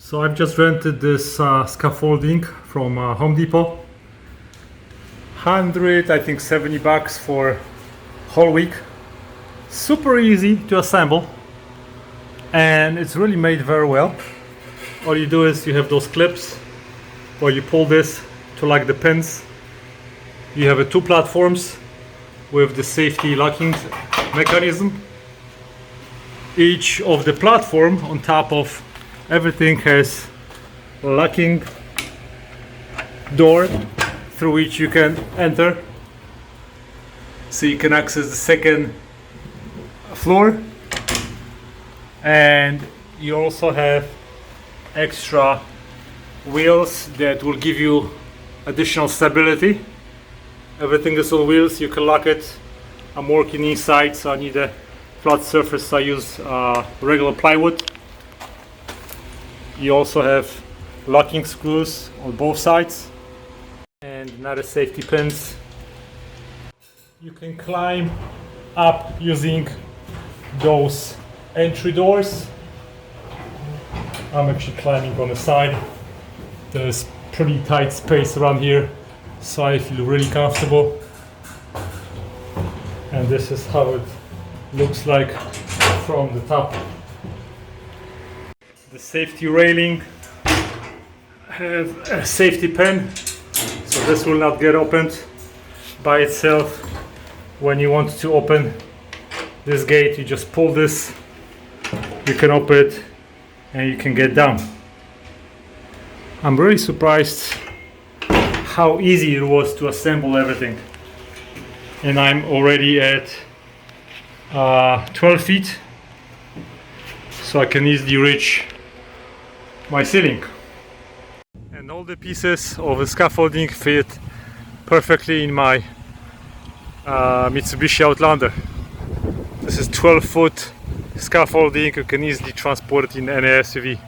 So I've just rented this scaffolding from Home Depot. 100, I think $70 for whole week. Super easy to assemble, and it's really made very well. All you do is you have those clips where you pull this to lock the pins. You have two platforms with the safety locking mechanism. Each of the platform on top of everything has a locking door through which you can enter, so you can access the second floor. And you also have extra wheels that will give you additional stability. Everything is on wheels, you can lock it. I'm working inside, so I need a flat surface. I use regular plywood. You also have locking screws on both sides and another safety pins. You can climb up using those entry doors. I'm actually climbing on the side. There's pretty tight space around here, so I feel really comfortable. And this is how it looks like from the top. The safety railing has a safety pin, so this will not get opened by itself. When you want to open this gate, you just pull this, you can open it, and you can get down. I'm really surprised how easy it was to assemble everything. And I'm already at 12 feet, so I can easily reach my ceiling. And all the pieces of the scaffolding fit perfectly in my Mitsubishi Outlander. This is 12-foot scaffolding. You can easily transport it in any SUV.